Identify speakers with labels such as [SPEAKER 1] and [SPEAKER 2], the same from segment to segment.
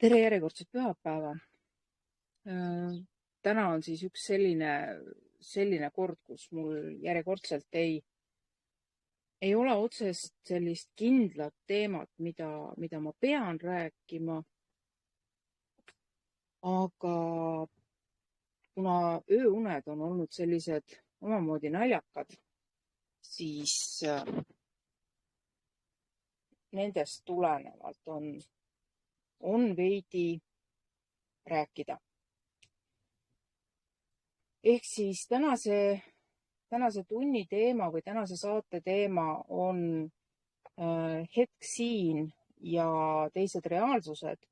[SPEAKER 1] Tere järjekordset pühapäeva. Täna on siis üks selline kord, kus mul järjekordselt ei ole otsest sellist kindlat teemat, mida ma pean rääkima. Aga kuna ööuned on olnud sellised omamoodi naljakad, siis nendest tulenevalt on veidi rääkida. Ehk siis tänase tunni teema või tänase saate teema on hetk siin ja teised reaalsused,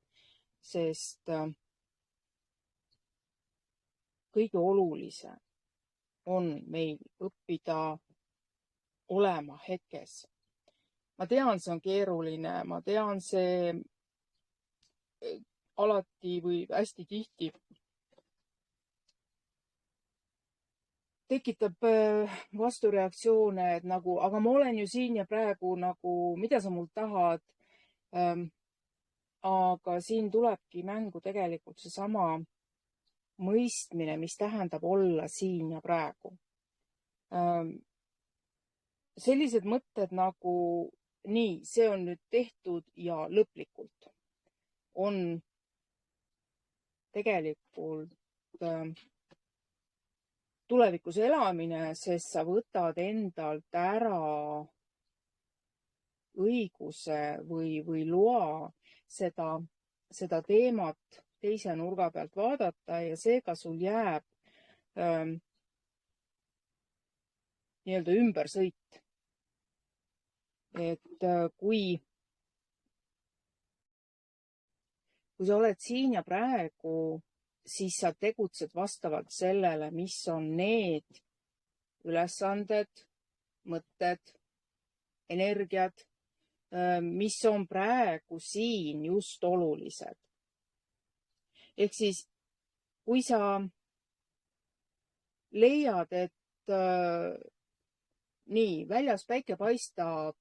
[SPEAKER 1] sest kõige olulisem on meil õppida olema hetkes. Ma tean, see on keeruline, ma tean, see alati või hästi tihti tekitab vastureaktsioone, et nagu, aga ma olen ju siin ja praegu nagu, mida sa mult tahad. Aga siin tulebki mängu tegelikult seesama mõistmine, mis tähendab olla siin ja praegu. Sellised mõtted nagu nii, see on nüüd tehtud ja lõplikult on tegelikult tulevikus elamine, sest sa võtad endalt ära õiguse või loa seda teemat teise nurga pealt vaadata ja seega sul jääb nii-öelda ümbersõit. Et kui sa oled siin ja praegu, siis sa tegutsed vastavalt sellele, mis on need ülesanded, mõtted, energiad, mis on praegu siin just olulised. Ehk siis, kui sa leiad, et nii, väljas päike paistab,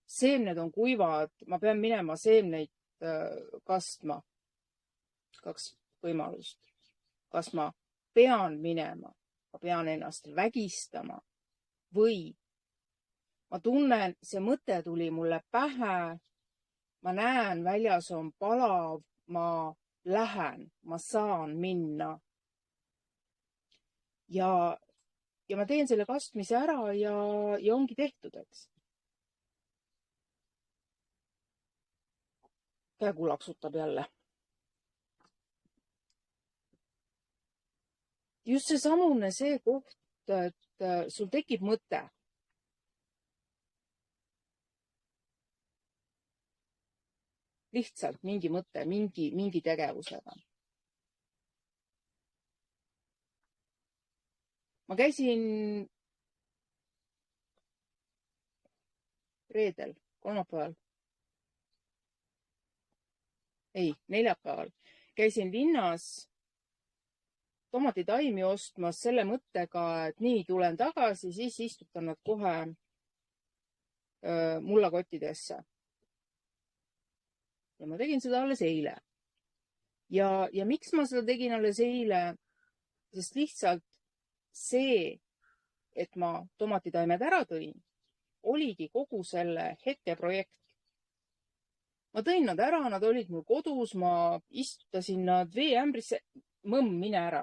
[SPEAKER 1] seemned on kuivad, ma pean minema seemneid kastma. Kaks võimalust. Kas ma pean minema, ma pean ennast vägistama või ma tunnen, see mõte tuli mulle pähe, ma näen, väljas on palav, ma lähen, ma saan minna. Ja ma teen selle kastmise ära ja ongi tehtud, eks. Kägu laksutab jälle. Just seesamune see koht, et sul tekib mõte. Lihtsalt mingi mõte, mingi tegevusega. Ma käisin reedel, kolmapäeval. Ei, neljapäeval. Käisin linnas tomatitaimi ostmas selle mõttega, et nii tulen tagasi, siis istutan nad kohe mullakottidesse. Ja ma tegin seda alles eile. Ja miks ma seda tegin alles eile? Sest lihtsalt see, et ma tomatitaimed ära tõin, oligi kogu selle hetke projekt. Ma tõin nad ära, nad olid mul kodus, ma istutasin nad veeämbrisse, mine ära.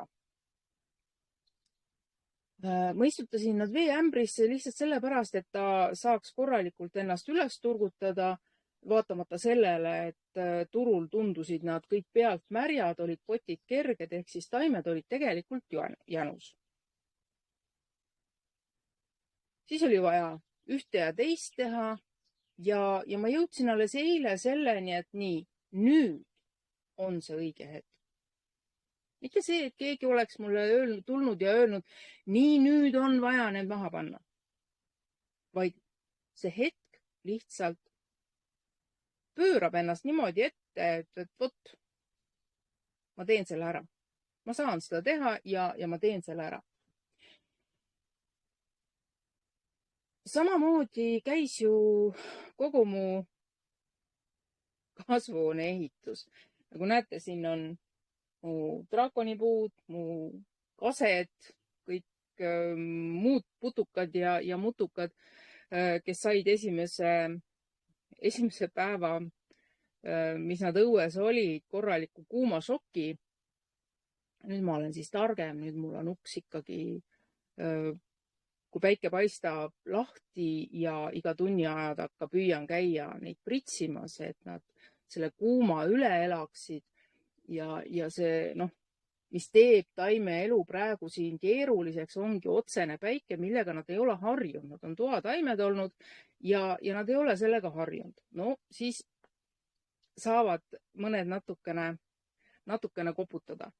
[SPEAKER 1] Ma istutasin nad veeämbrisse lihtsalt sellepärast, et ta saaks korralikult ennast üles turgutada, vaatamata sellele, et turul tundusid nad kõik pealt märjad, olid potid kerged, ehk siis taimed olid tegelikult jänus. Siis oli vaja ühte ja teist teha ja ma jõudsin alles eile selleni, et nii, nüüd on see õige hetk. Mitte see, et keegi oleks mulle tulnud ja öelnud, nii nüüd on vaja need maha panna. Vaid see hetk lihtsalt pöörab ennast niimoodi ette, et vot, ma teen selle ära. Ma saan seda teha ja ma teen selle ära. Samamoodi käis ju kogu mu kasvuhoone ehitus. Nagu näete, siin on mu draakonipuud, mu kased, kõik muud putukad ja mutukad, kes said esimese päeva, mis nad õues olid, korraliku kuuma šoki. Nüüd ma olen siis targem, nüüd mul on uks ikkagi, kui päike paistab, lahti ja iga tunni aja takka püüan käia neid pritsimas, et nad selle kuuma üle elaksid ja see, mis teeb taime elu praegu siin keeruliseks, ongi otsene päike, millega nad ei ole harjunud. Nad on toataimed olnud ja nad ei ole sellega harjunud. No siis saavad mõned natukene koputada.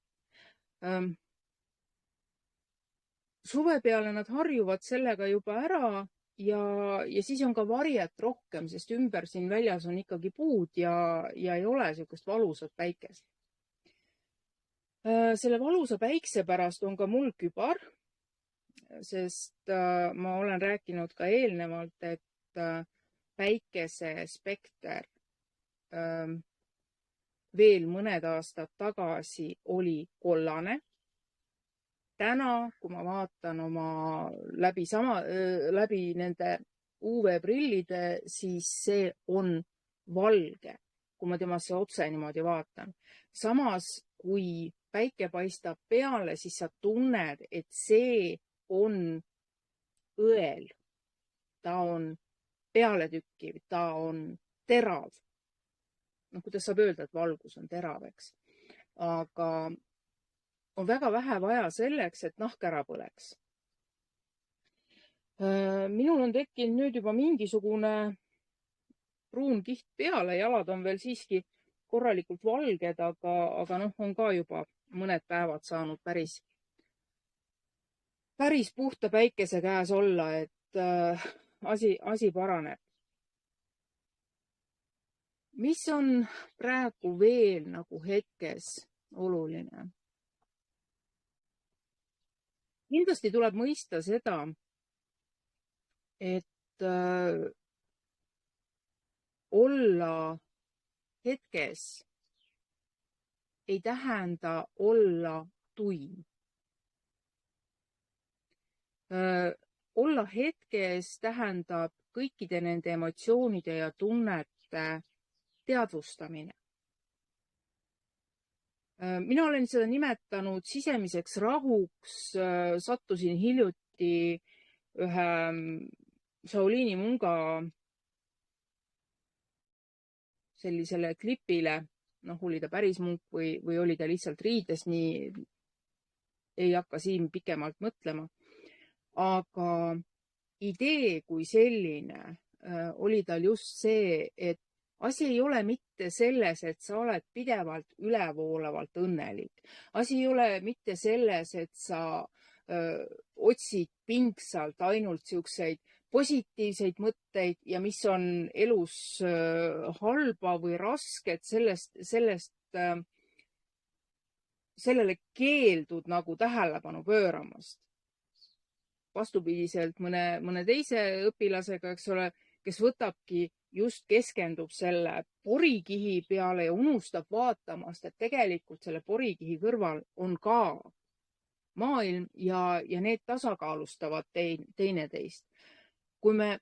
[SPEAKER 1] Suve peale nad harjuvad sellega juba ära ja siis on ka varjet rohkem, sest ümber siin väljas on ikkagi puud ja ei ole sellist valusat päikest. Selle valusa päikse pärast on ka mul kübar, sest ma olen rääkinud ka eelnevalt, et päikese spekter veel mõned aastad tagasi oli kollane. Täna, kui ma vaatan läbi nende UV-prillide, siis see on valge, kui ma temasse otse niimoodi vaatan. Samas, kui päike paistab peale, siis sa tunned, et see on õel. Ta on pealetükkiv, ta on terav. Kuidas saab öelda, et valgus on terav, eks? Aga on väga vähe vaja selleks, et nahk ära põleks. Minul on tekkinud nüüd juba mingisugune pruun kiht peale, jalad on veel siiski korralikult valged, aga on ka juba mõned päevad saanud päris puhta päikese käes olla, et asi paraneb. Mis on praegu veel nagu hetkes oluline? Kindlasti tuleb mõista seda, et olla hetkes ei tähenda olla tuim. Olla hetkes tähendab kõikide nende emotsioonide ja tunnete teadvustamine. Mina olen seda nimetanud sisemiseks rahuks. Sattusin hiljuti ühe Shaolini munga sellisele klipile, oli ta päris munk või oli ta lihtsalt riides, nii ei hakka siin pikemalt mõtlema. Aga idee kui selline oli tal just see, et asi ei ole mitte selles, et sa oled pidevalt ülevoolavalt õnnelik. Asi ei ole mitte selles, et sa otsid pingsalt ainult siukseid positiivseid mõtteid ja mis on elus halba või rasket, sellele keeldud nagu tähelepanu pööramast. Vastupidiselt mõne teise õpilasega, eks ole, kes võtabki just keskendub selle porikihi peale ja unustab vaatamast, et tegelikult selle porikihi kõrval on ka maailm ja need tasakaalustavad teineteist. Kui me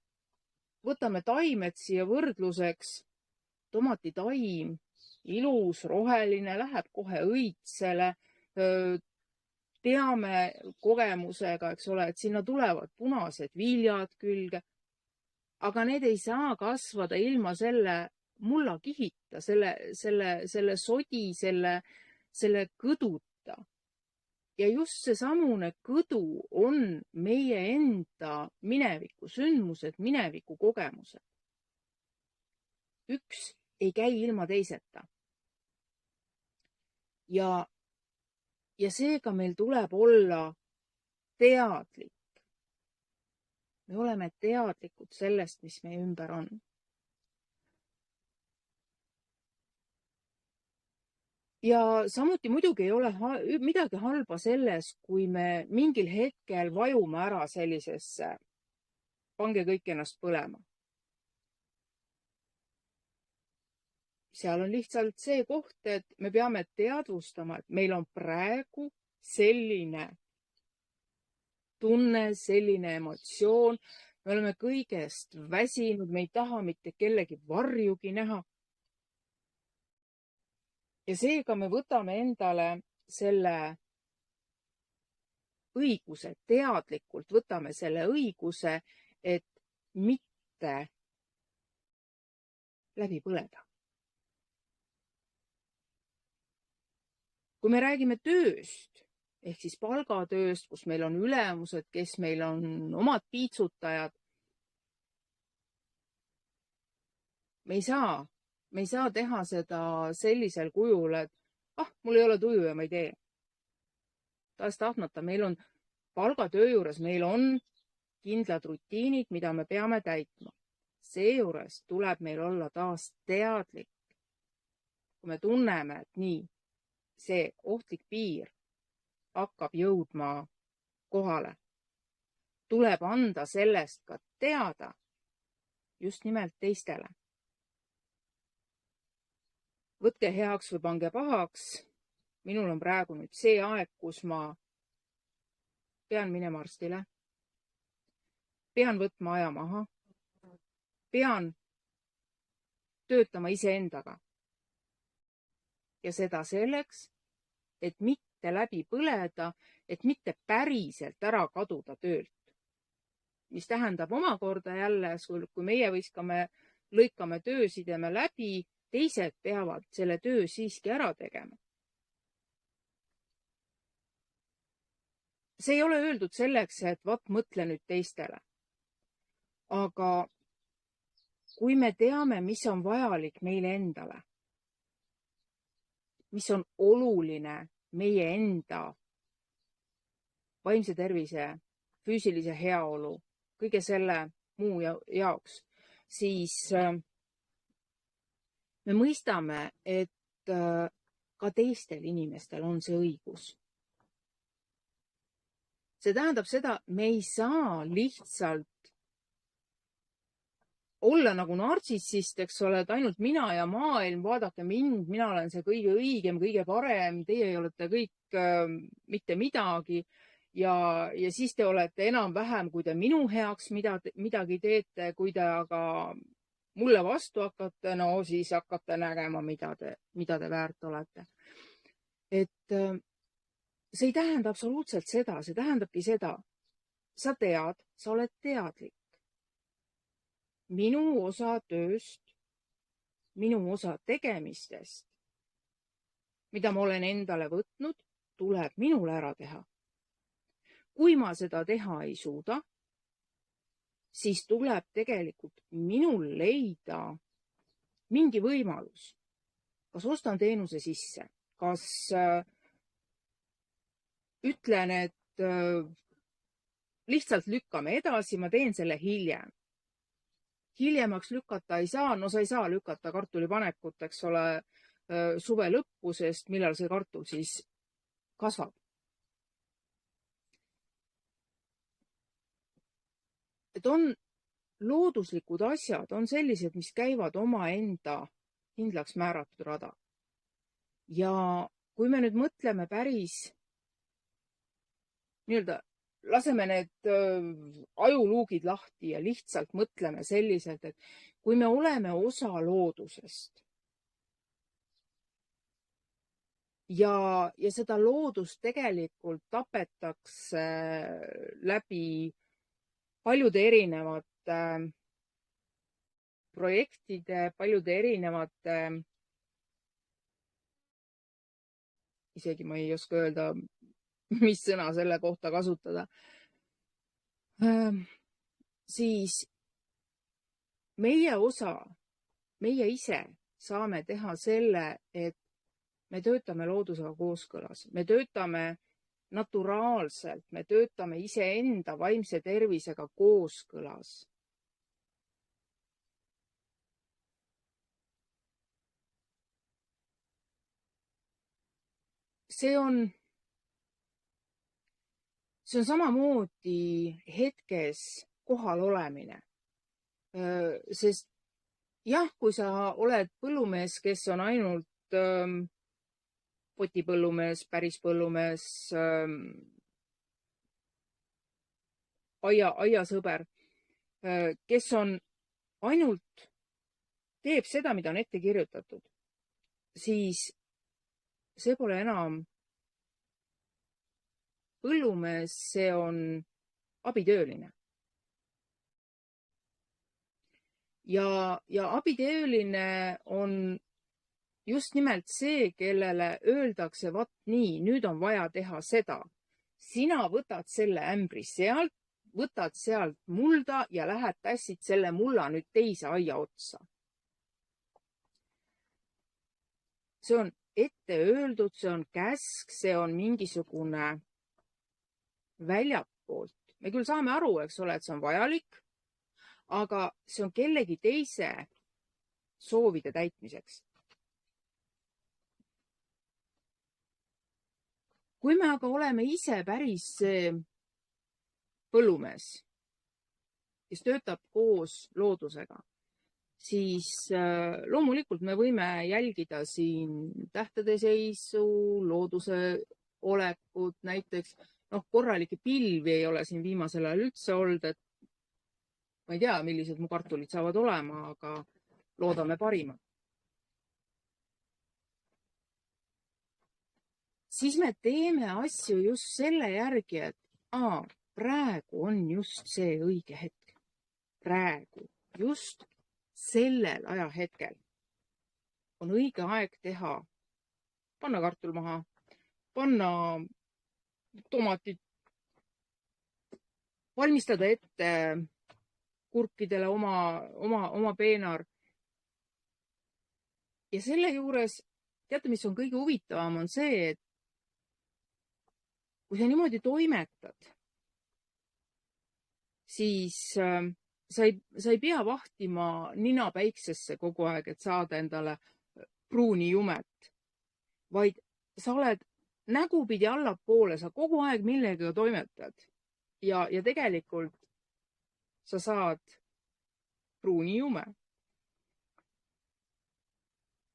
[SPEAKER 1] võtame taimed siia võrdluseks, tomatitaim, ilus, roheline, läheb kohe õitsele, teame kogemusega, eks ole, et sinna tulevad punased viljad külge, aga need ei saa kasvada ilma selle mullakihita, selle sodi, selle kõduta. Ja just seesamune kõdu on meie enda mineviku sündmused, mineviku kogemused. Üks ei käi ilma teiseta. Ja seega meil tuleb olla teadlik. Me oleme teadlikud sellest, mis meie ümber on. Ja samuti muidugi ei ole midagi halba selles, kui me mingil hetkel vajume ära sellisesse, pange kõik ennast põlema. seal on lihtsalt see koht, et me peame teadvustama, et meil on praegu selline tunne, selline emotsioon. Me oleme kõigest väsinud, me ei taha mitte kellegi varjugi näha. Ja seega me võtame endale selle õiguse, teadlikult võtame selle õiguse, et mitte läbi põleda. Kui me räägime tööst, ehk siis palgatööst, kus meil on ülemused, kes meil on omad piitsutajad, me ei saa teha seda sellisel kujul, et mul ei ole tuju ja ma ei tee. Tahes-tahtmata, meil on palgatöö juures, meil on kindlad rutiinid, mida me peame täitma. Seejuures tuleb meil olla taas teadlik. Kui me tunneme, et nii, see ohtlik piir hakkab jõudma kohale, tuleb anda sellest ka teada just nimelt teistele. Võtke heaks või pange pahaks. Minul on praegu nüüd see aeg, kus ma pean minema arstile, pean võtma aja maha, pean töötama iseendaga. Ja seda selleks, et mitte läbi põleda, et mitte päriselt ära kaduda töölt. Mis tähendab omakorda jälle, kui meie lõikame töösideme läbi, teised peavad selle töö siiski ära tegema. See ei ole öeldud selleks, et mõtle nüüd teistele. Aga kui me teame, mis on vajalik meile endale, mis on oluline meie enda vaimse tervise, füüsilise heaolu, kõige selle muu jaoks, siis me mõistame, et ka teistel inimestel on see õigus. See tähendab seda, me ei saa lihtsalt olla nagu nartsissist, eks ole, et ainult mina ja maailm, vaadake mind, mina olen see kõige õigem, kõige parem, teie olete kõik mitte midagi ja siis te olete enam-vähem, kui te minu heaks midagi teete, kui te aga mulle vastu hakkate, no siis hakkate nägema, mida te väärt olete. Et see ei tähenda absoluutselt seda, see tähendabki seda, sa tead, sa oled teadlik. Minu osa tööst, minu osa tegemistest, mida ma olen endale võtnud, tuleb minul ära teha. Kui ma seda teha ei suuda, siis tuleb tegelikult minul leida mingi võimalus. Kas ostan teenuse sisse, kas ütlen, et lihtsalt lükkame edasi, ma teen selle hiljem. Hiljemaks lükata ei saa, no sa ei saa lükata kartulipanekut, eks ole, suve lõppu, sest millal see kartul siis kasvab. Et on looduslikud asjad, on sellised, mis käivad omaenda kindlaks määratud rada. Ja kui me nüüd mõtleme päris laseme need ajuluugid lahti ja lihtsalt mõtleme selliselt, et kui me oleme osa loodusest ja seda loodust tegelikult tapetakse läbi paljude erinevate projektide, paljude erinevate, isegi ma ei oska öelda, mis sõna selle kohta kasutada, siis meie osa, meie ise saame teha selle, et me töötame loodusega kooskõlas, me töötame naturaalselt, me töötame iseenda vaimse tervisega kooskõlas. See on samamoodi hetkes kohal olemine, sest jah, kui sa oled põllumees, kes on ainult potipõllumees, päris põllumees, aiasõber, kes on ainult teeb seda, mida on ette kirjutatud, siis see pole enam põllumees, see on abitööline. Ja abitööline on just nimelt see, kellele öeldakse, vaat nii, nüüd on vaja teha seda. Sina võtad selle ämbri sealt, võtad sealt mulda ja lähed tassid selle mulla nüüd teise aia otsa. See on ette öeldud, see on käsk, see on mingisugune väljapoolt. Me küll saame aru, eks ole, et see on vajalik, aga see on kellegi teise soovide täitmiseks. Kui me aga oleme ise päris põllumees, kes töötab koos loodusega, siis loomulikult me võime jälgida siin tähtede seisu, looduse olekut, näiteks korralikke pilvi ei ole siin viimasel ajal üldse olnud, et ma ei tea, millised mu kartulid saavad olema, aga loodame parimat. Siis me teeme asju just selle järgi, et praegu on just see õige hetk. Praegu, just sellel ajahetkel on õige aeg teha, panna kartul maha, panna tomatid, valmistada ette kurkidele oma peenar. Ja selle juures, teate, mis on kõige huvitavam, on see, et kui sa niimoodi toimetad, siis sa ei pea vahtima nina päiksesse kogu aeg, et saada endale pruuni jumet, vaid sa oled nägupidi allapoole, sa kogu aeg millegagi toimetad ja tegelikult sa saad pruuni jume.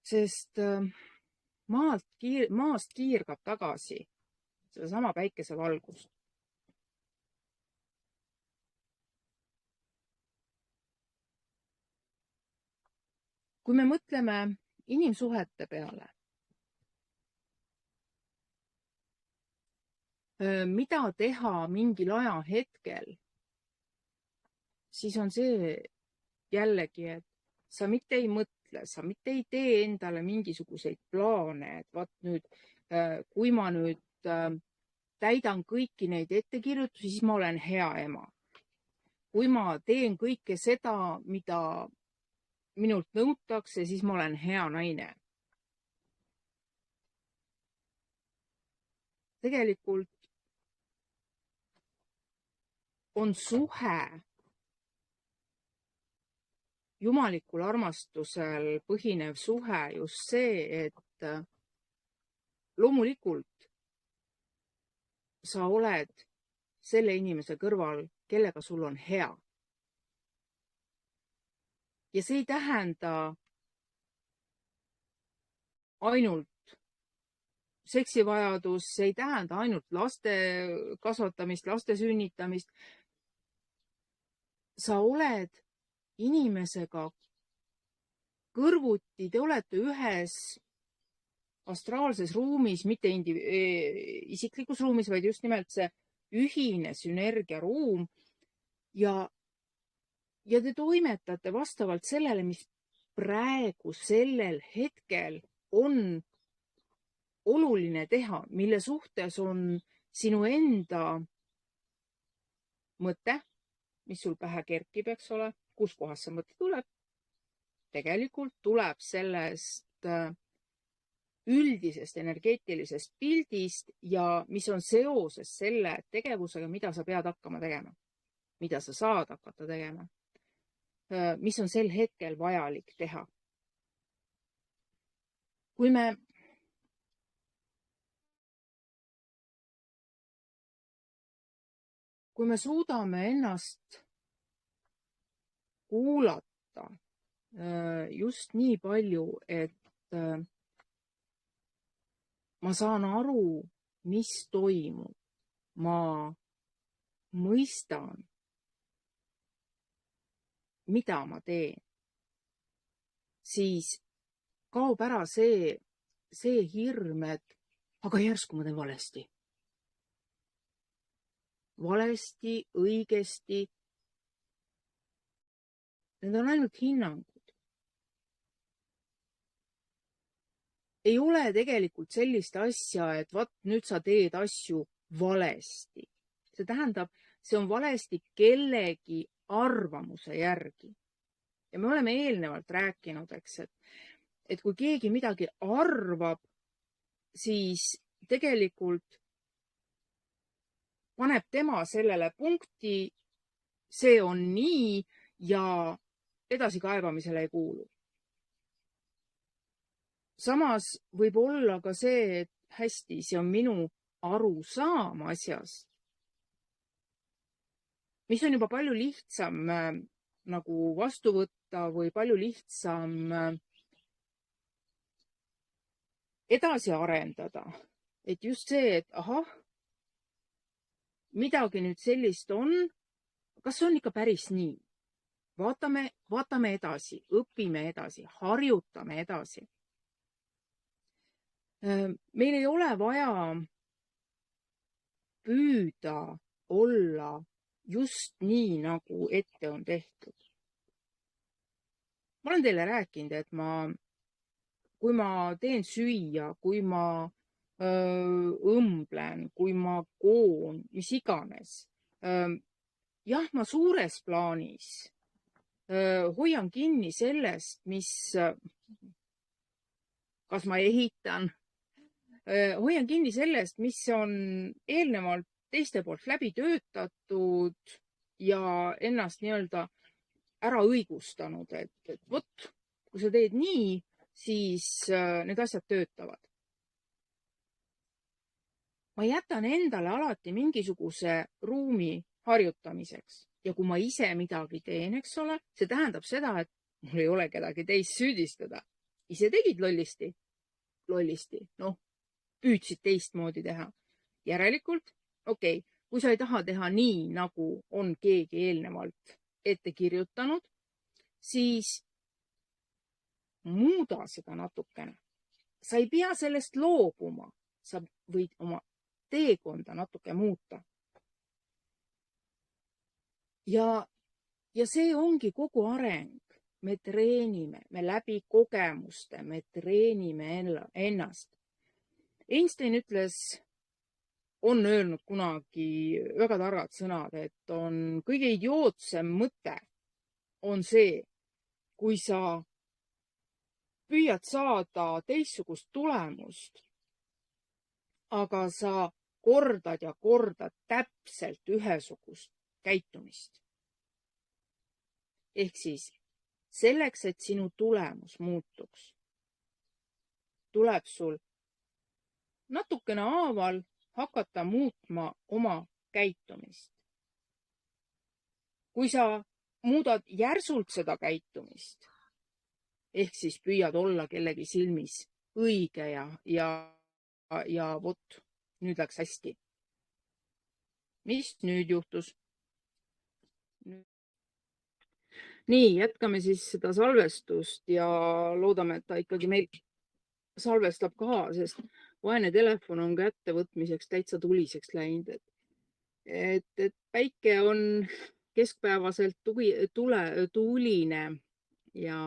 [SPEAKER 1] Sest maast kiirgab tagasi sedasama päikesevalgust. Kui me mõtleme inimsuhete peale, mida teha mingil ajahetkel, siis on see jällegi, et sa mitte ei mõtle, sa mitte ei tee endale mingisuguseid plaane, et vaat nüüd, kui ma nüüd täidan kõiki neid ettekirjutusi, siis ma olen hea ema. Kui ma teen kõike seda, mida minult nõutakse, siis ma olen hea naine. Tegelikult on suhe jumalikul armastusel põhinev suhe just see, et loomulikult sa oled selle inimese kõrval, kellega sul on hea. Ja see ei tähenda ainult seksivajadus, see ei tähenda ainult laste kasvatamist, laste sünnitamist. Sa oled inimesega kõrvuti, te olete ühes astraalses ruumis, mitte isiklikus ruumis, vaid just nimelt see ühine sünergiaruum ja te toimetate vastavalt sellele, mis praegu sellel hetkel on oluline teha, mille suhtes on sinu enda mõte, mis sul pähe kerkib, eks ole, kus kohas see mõte tuleb. Tegelikult tuleb sellest üldisest energeetilisest pildist ja mis on seoses selle tegevusega, mida sa pead hakkama tegema, mida sa saad hakata tegema, mis on sel hetkel vajalik teha. Kui me suudame ennast kuulata just nii palju, et ma saan aru, mis toimub. Ma mõistan, mida ma teen. Siis kaob ära see hirm, et aga järsku ma teen valesti. Valesti, õigesti. Need on ainult hinnangud. Ei ole tegelikult sellist asja, et vaat nüüd sa teed asju valesti. See tähendab, see on valesti kellegi arvamuse järgi. Ja me oleme eelnevalt rääkinud, eks, et kui keegi midagi arvab, siis tegelikult paneb tema sellele punkti, see on nii ja edasikaebamisele ei kuulu. Samas võib olla ka see, et hästi, see on minu arusaam asjast, mis on juba palju lihtsam nagu vastu võtta või palju lihtsam edasi arendada. Et just see, et ahah, midagi nüüd sellist on, kas see on ikka päris nii? Vaatame edasi, õpime edasi, harjutame edasi. Meil ei ole vaja püüda olla just nii, nagu ette on tehtud. Ma olen teile rääkinud, et kui ma teen süüa, kui ma õmblen, kui ma koon, mis iganes. Jah, ma suures plaanis hoian kinni sellest, kas ma ehitan, hoian kinni sellest, mis on eelnevalt teiste poolt läbi töötatud ja ennast nii-öelda ära õigustanud, et vot, kui sa teed nii, siis need asjad töötavad. Ma jätan endale alati mingisuguse ruumi harjutamiseks ja kui ma ise midagi teen, eks ole, see tähendab seda, et mul ei ole kedagi teist süüdistada. Ise tegid lollisti, noh, püüdsid teistmoodi teha. Järelikult, okei, kui sa ei taha teha nii, nagu on keegi eelnevalt ette kirjutanud, siis muuda seda natukene. Sa ei pea sellest loobuma, sa võid oma teekonda natuke muuta. Ja see ongi kogu areng. Me treenime, me läbi kogemuste, me treenime ennast. Einstein on öelnud kunagi väga targad sõnad, et on kõige idiootsem mõte on see, kui sa püüad saada teistsugust tulemust, aga sa kordad ja kordad täpselt ühesugust käitumist. Ehk siis selleks, et sinu tulemus muutuks, tuleb sul natukene haaval hakata muutma oma käitumist. Kui sa muudad järsult seda käitumist, ehk siis püüad olla kellegi silmis õige ja vot, nüüd läks hästi. Mis nüüd juhtus? Nii, jätkame siis seda salvestust ja loodame, et ta ikkagi meil salvestab ka, sest vaene telefon on kättevõtmiseks täitsa tuliseks läinud. Et päike on keskpäevaselt tuline ja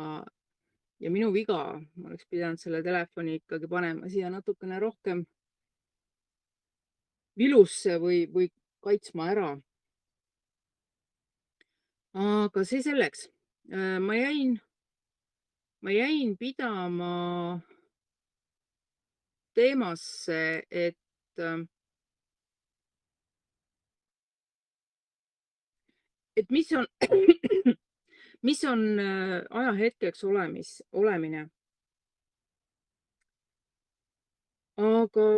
[SPEAKER 1] minu viga, ma oleks pidanud selle telefoni ikkagi panema siia natukene rohkem vilusse või kaitsma ära. Aga see selleks. Ma jäin pidama teemasse, et mis on ajahetkeks olemine. Aga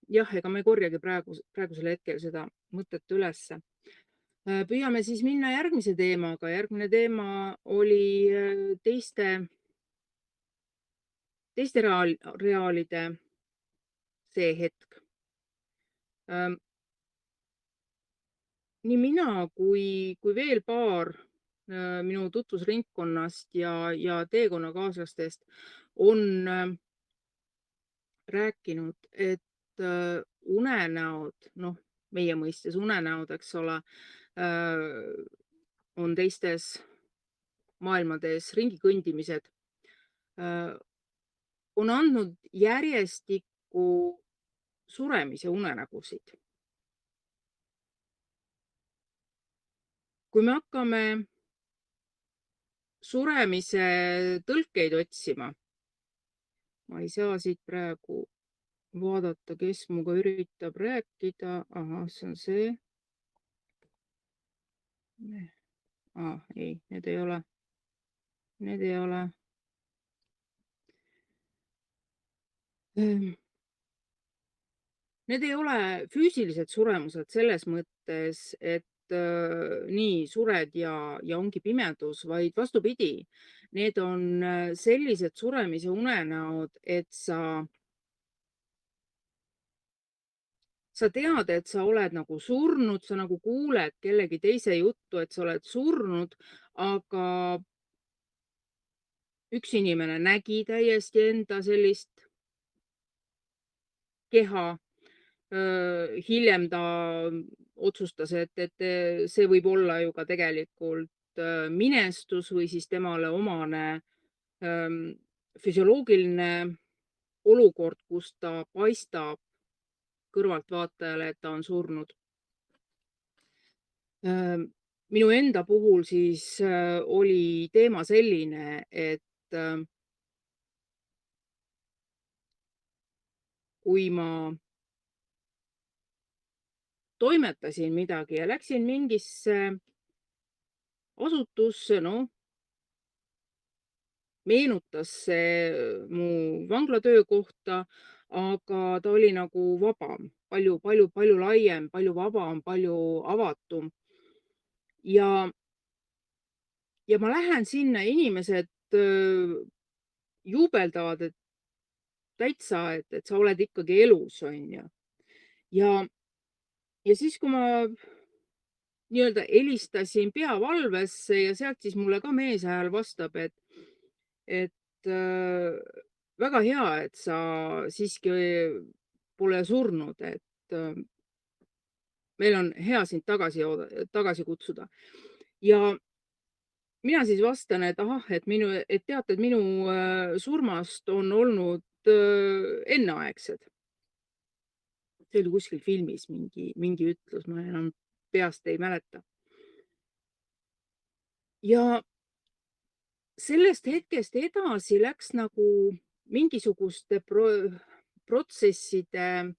[SPEAKER 1] jah, ega me ei korjagi praegusel hetkel seda mõtet ülesse. Püüame siis minna järgmise teemaga. Järgmine teema oli teiste reaalide see hetk. Nii mina kui veel paar minu tutvusringkonnast ja teekonnakaaslastest on rääkinud, et unenäod, noh, meie mõistes unenäod, eks ole, on teistes maailmades ringi kõndimised, on andnud järjestikku suremise unenägusid. Kui me hakkame suremise tõlkeid otsima, ma ei saa siit praegu vaadata, kes minuga üritab rääkida. Ahah, see on see. Ei, need ei ole. Need ei ole. Need ei ole füüsilised suremused selles mõttes, et nii sured ja ongi pimedus, vaid vastupidi. Need on sellised suremise unenäod, et sa tead, et sa oled nagu surnud, sa nagu kuuled kellegi teise juttu, et sa oled surnud, aga üks inimene nägi täiesti enda sellist keha. Hiljem ta otsustas, et see võib olla ju ka tegelikult minestus või siis temale omane füsioloogiline olukord, kus ta paistab kõrvaltvaatajale, et ta on surnud. Minu enda puhul siis oli teema selline, et kui ma toimetasin midagi ja läksin mingisse asutusse, noh, meenutas see mu vanglatöökohta, aga ta oli nagu vabam, palju laiem, palju vabam, palju avatum. Ja ma lähen sinna, inimesed juubeldavad, et täitsa, et sa oled ikkagi elus, on ju. Ja siis, kui ma nii-öelda helistasin peavalvesse ja sealt siis mulle ka meeshääl vastab, et väga hea, et sa siiski pole surnud, et meil on hea sind tagasi kutsuda. Ja mina siis vastan, et ahah, et teate, et minu surmast on olnud enneaegsed. See oli kuskil filmis mingi ütlus, ma enam peast ei mäleta. Ja sellest hetkest edasi läks nagu mingisuguste protsesside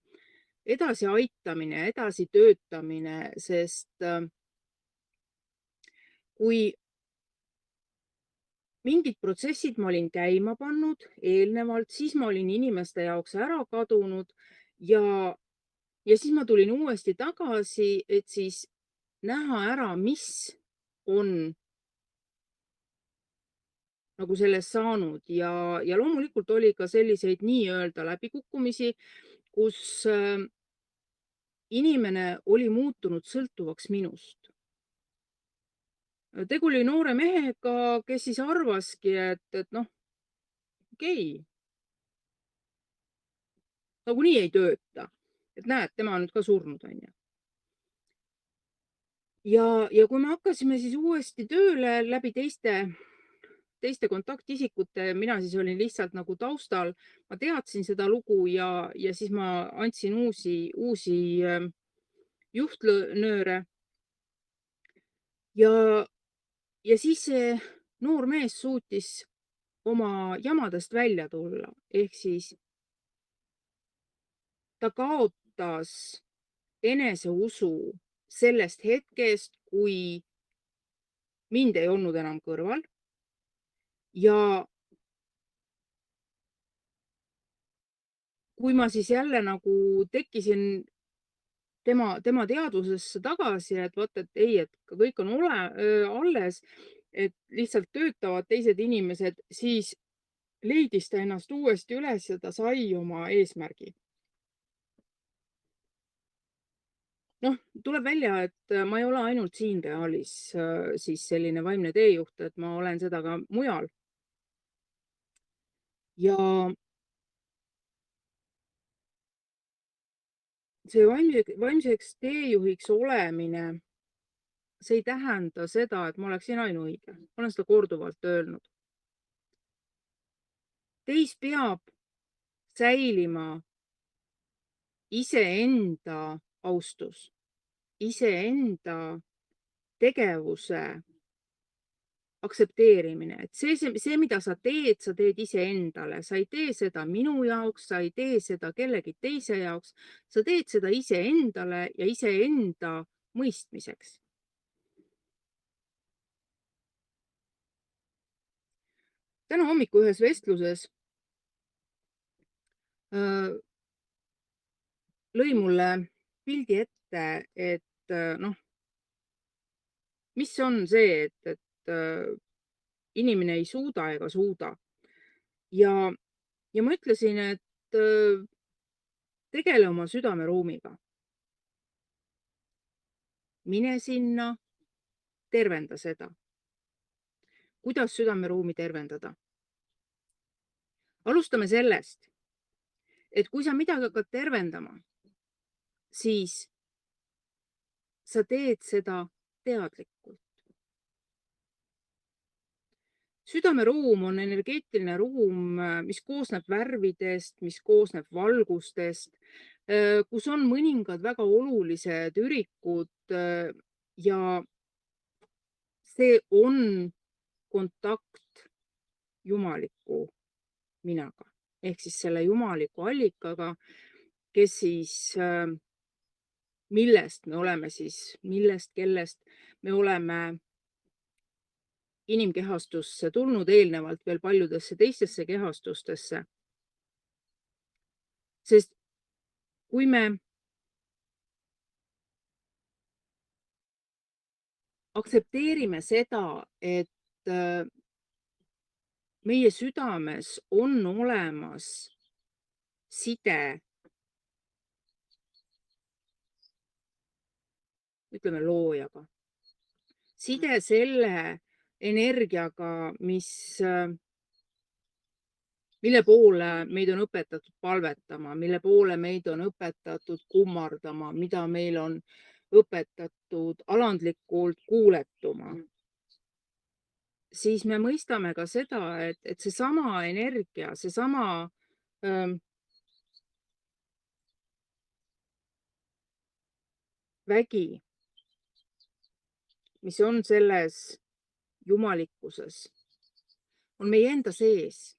[SPEAKER 1] edasiaitamine, edasitöötamine, sest kui mingid protsessid ma olin käima pannud eelnevalt, siis ma olin inimeste jaoks ära kadunud ja siis ma tulin uuesti tagasi, et siis näha ära, mis on nagu sellest saanud ja loomulikult oli ka selliseid nii-öelda läbikukkumisi, kus inimene oli muutunud sõltuvaks minust. Tegu oli noore mehega, kes siis arvaski, et noh, okei, nagunii ei tööta. Et näed, tema on nüüd ka surnud, on ju. Ja kui me hakkasime siis uuesti tööle läbi teiste kontaktisikute, mina siis olin lihtsalt nagu taustal, ma teadsin seda lugu ja siis ma andsin uusi juhtnööre. Ja siis see noor mees suutis oma jamadest välja tulla, ehk siis ta kaotas eneseusu sellest hetkest, kui mind ei olnud enam kõrval ja kui ma siis jälle nagu tekkisin tema teadvusesse tagasi, et vot, et ei, et kõik on alles, et lihtsalt töötavad teised inimesed, siis leidis ta ennast uuesti üles ja ta sai oma eesmärgi. Noh, tuleb välja, et ma ei ole ainult siin Realis siis selline vaimne teejuht, et ma olen seda ka mujal. Ja see vaimseks teejuhiks olemine, see ei tähenda seda, et ma oleksin ainuõige. Ma olen seda korduvalt öelnud. Teis peab säilima iseenda austus, iseenda tegevuse aktsepteerimine, et see, mida sa teed iseendale, sa ei tee seda minu jaoks, sa ei tee seda kellegi teise jaoks, sa teed seda iseendale ja iseenda mõistmiseks. Täna hommiku ühes vestluses lõi mulle pildi ette, et noh, mis on see, et inimene ei suuda ega suuda. Ja ma ütlesin, et tegele oma südameruumiga. Mine sinna, tervenda seda. Kuidas südameruumi tervendada? Alustame sellest, et kui sa midagi hakkad tervendama, siis sa teed seda teadlikult. Südameruum on energeetiline ruum, mis koosneb värvidest, mis koosneb valgustest, kus on mõningad väga olulised ürikud ja see on kontakt jumaliku minaga ehk siis selle jumaliku allikaga, kes siis, millest me oleme siis, kellest me oleme inimkehastusse tulnud, eelnevalt veel paljudesse teistesse kehastustesse. Sest kui me aktsepteerime seda, et meie südames on olemas side, ütleme, loojaga, side selle energiaga, mille poole meid on õpetatud palvetama, mille poole meid on õpetatud kummardama, mida meil on õpetatud alandlikult kuuletuma, siis me mõistame ka seda, et seesama energia, seesama vägi, mis on selles jumalikkuses, on meie enda sees.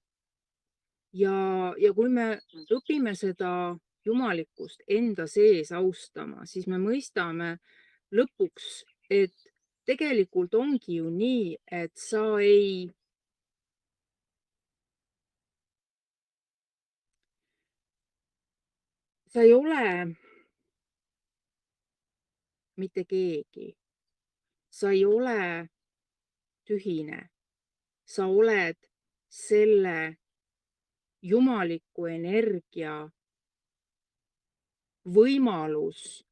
[SPEAKER 1] Ja kui me õpime seda jumalikkust enda sees austama, siis me mõistame lõpuks, et tegelikult ongi ju nii, et sa ei ole mitte keegi. Sa ei ole tühine. Sa oled selle jumaliku energia võimalus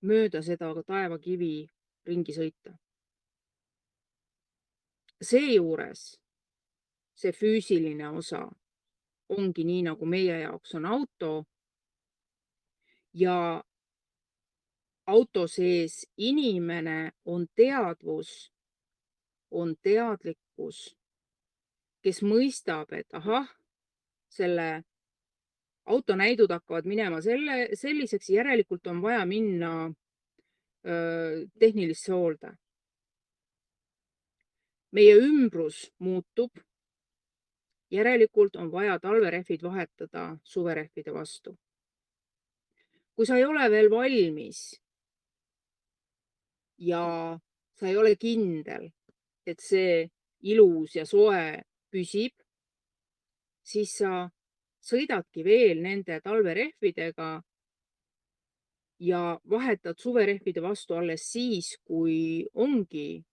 [SPEAKER 1] mööda seda taevakivi ringi sõita. Seejuures see füüsiline osa ongi nii, nagu meie jaoks on auto ja auto sees inimene on teadvus, on teadlikkus, kes mõistab, et ahah, selle auto näidud hakkavad minema selliseks, järelikult on vaja minna tehnilisse hoolde. Meie ümbrus muutub, järelikult on vaja talverehvid vahetada suverehvide vastu. Kui sa ei ole veel valmis ja sa ei ole kindel, et see ilus ja soe püsib, siis sa sõidadki veel nende talverehvidega ja vahetad suverehvide vastu alles siis, kui ongi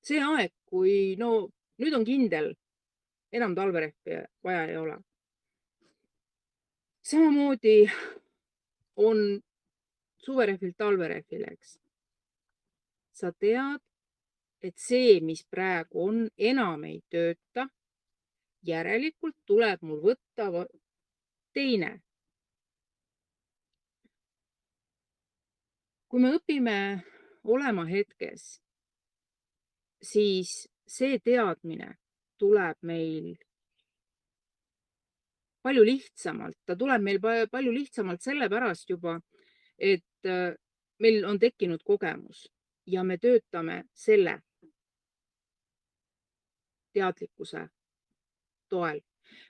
[SPEAKER 1] see aeg, kui no nüüd on kindel, enam talverehvi vaja ei ole. Samamoodi on suverehvilt talverehvile, eks. Sa tead, et see, mis praegu on, enam ei tööta. Järelikult tuleb mul võtta teine. Kui me õpime olema hetkes, siis see teadmine tuleb meil palju lihtsamalt. Ta tuleb meil palju lihtsamalt sellepärast juba, et meil on tekkinud kogemus ja me töötame selle teadlikkuse toel.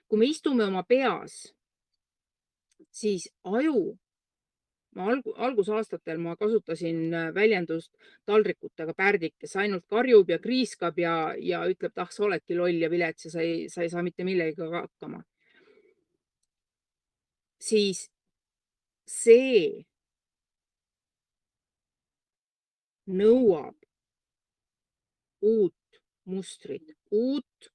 [SPEAKER 1] Kui me istume oma peas, siis aju, algusaastatel ma kasutasin väljendust taldrikutega pärdik, kes ainult karjub ja kriiskab ja ütleb, et sa oledki loll ja vilets ja sa ei saa mitte millegagi hakkama. Siis see nõuab uut mustrit, uut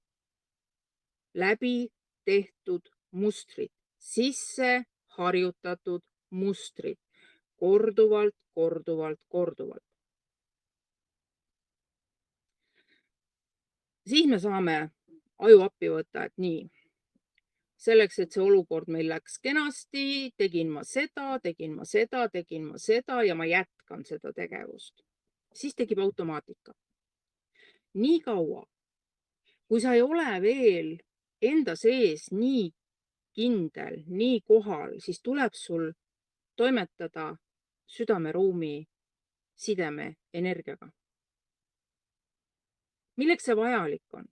[SPEAKER 1] läbi tehtud mustrit, sisse harjutatud mustrit, korduvalt, korduvalt, korduvalt. Siis me saame aju appi võtta, et nii, selleks, et see olukord meil läks kenasti, tegin ma seda ja ma jätkan seda tegevust. Siis tekib automaatika. Nii kaua, kui sa ei ole veel enda sees nii kindel, nii kohal, siis tuleb sul toimetada südameruumi sideme energiaga. Milleks see vajalik on?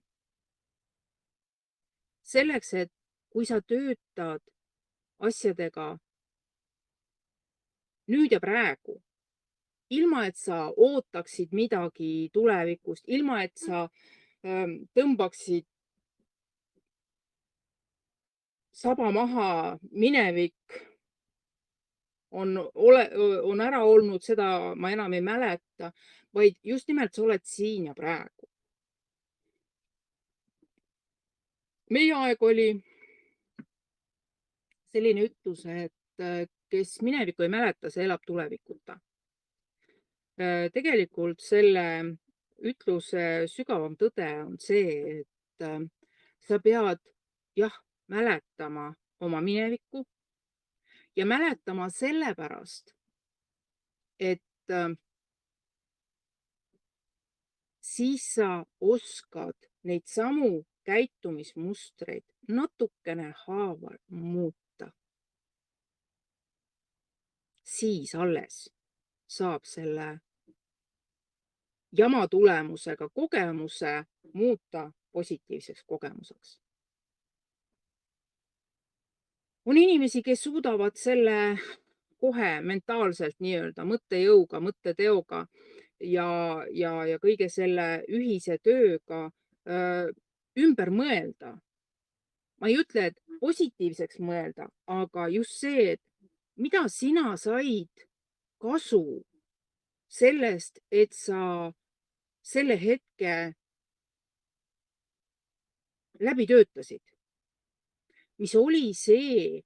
[SPEAKER 1] Selleks, et kui sa töötad asjadega nüüd ja praegu, ilma et sa ootaksid midagi tulevikust, ilma et sa tõmbaksid saba maha, minevik on ära olnud, seda ma enam ei mäleta, vaid just nimelt sa oled siin ja praegu. Meie aeg oli selline ütlus, et kes minevikku ei mäleta, see elab tulevikuta. Tegelikult selle ütluse sügavam tõde on see, et sa pead mäletama oma minevikku ja mäletama sellepärast, et siis sa oskad neid samu käitumismustreid natukene haaval muuta. Siis alles saab selle jama tulemusega kogemuse muuta positiivseks kogemuseks. On inimesi, kes suudavad selle kohe mentaalselt nii-öelda mõttejõuga, mõtteteoga ja kõige selle ühise tööga ümber mõelda. Ma ei ütle, et positiivseks mõelda, aga just see, et mida sina said kasu sellest, et sa selle hetke läbi töötasid. Mis oli see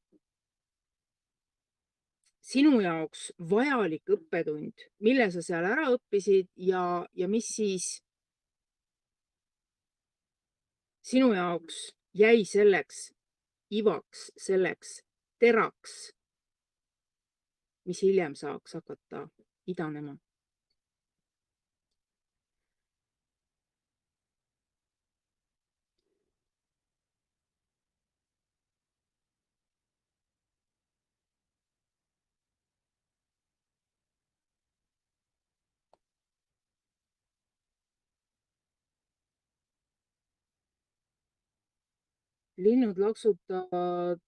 [SPEAKER 1] sinu jaoks vajalik õppetund, mille sa seal ära õppisid ja mis siis sinu jaoks jäi selleks ivaks, selleks teraks, mis hiljem saaks hakata idanema. Linnud laksutavad,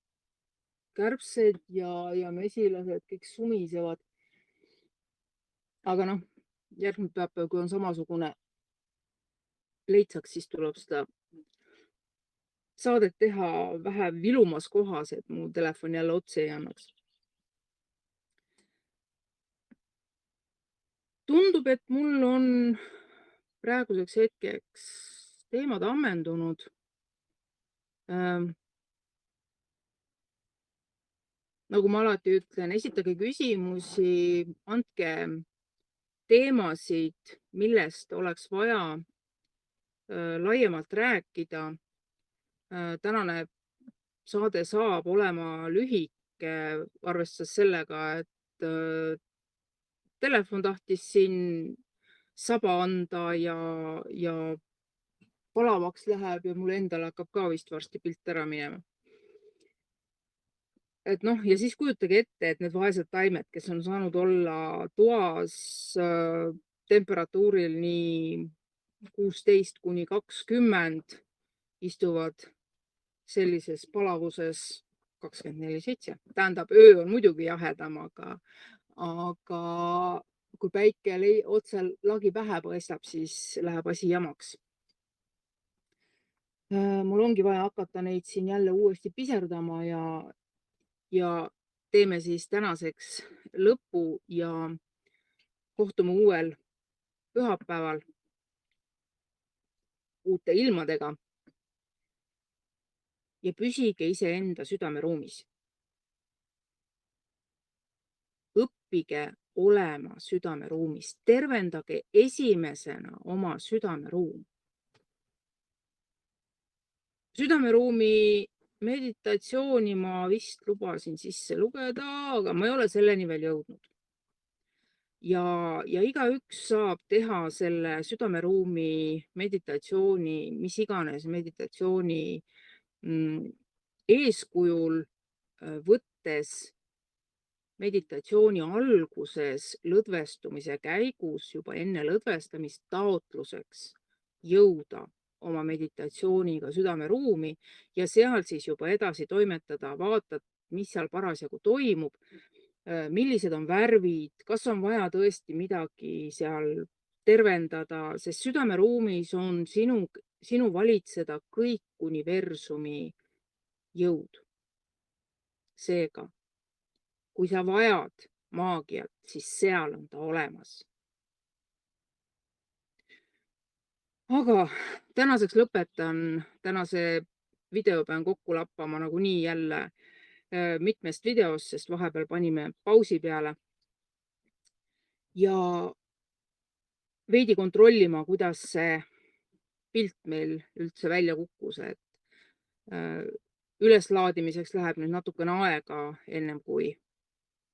[SPEAKER 1] kärbsed ja mesilased kõik sumisevad. Aga järgmine päev, kui on samasugune leitsaks, siis tuleb seda saadet teha vähe vilumas kohas, et mu telefon jälle otsi ei annaks. tundub, et mul on praeguseks hetkeks teemad ammendunud. Nagu ma alati ütlen, esitage küsimusi, andke teemasid, millest oleks vaja laiemalt rääkida. Tänane saade saab olema lühike, arvestades sellega, et telefon tahtis siin saba anda ja palavaks läheb ja mul endal hakkab ka vist varsti pilt ära minema. Et noh, ja siis kujutage ette, et need vaesed taimed, kes on saanud olla toas temperatuuril nii 16 kuni 20, istuvad sellises palavuses 24/7. Tähendab, öö on muidugi jahedam, aga kui päike otse lagi pähe paistab, siis läheb asi jamaks. Mul ongi vaja hakata neid siin jälle uuesti piserdama ja teeme siis tänaseks lõpu ja kohtume uuel pühapäeval uute ilmadega. Ja püsige iseenda südameruumis. Õppige olema südameruumis, tervendage esimesena oma südameruum. Südameruumi meditatsiooni ma vist lubasin sisse lugeda, aga ma ei ole selleni veel jõudnud. Ja igaüks saab teha selle südameruumi meditatsiooni, mis iganes meditatsiooni eeskujul, võttes meditatsiooni alguses lõdvestumise käigus juba enne lõdvestamist taotluseks jõuda oma meditatsiooniga südameruumi ja seal siis juba edasi toimetada, vaatad, mis seal parasjagu toimub, millised on värvid, kas on vaja tõesti midagi seal tervendada, sest südameruumis on sinu valitseda kõik universumi jõud. Seega, kui sa vajad maagiat, siis seal on ta olemas. Aga tänaseks lõpetan. Tänase video pean kokku lappama nagunii jälle mitmest videost, sest vahepeal panime pausi peale. Ja veidi kontrollima, kuidas see pilt meil üldse välja kukkus, et üleslaadimiseks läheb nüüd natukene aega, ennem kui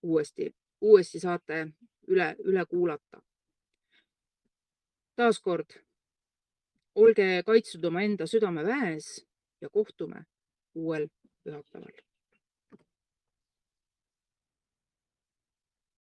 [SPEAKER 1] uuesti saate üle kuulata. Taaskord, olge kaitstud omaenda südameväes ja kohtume uuel pühapäeval.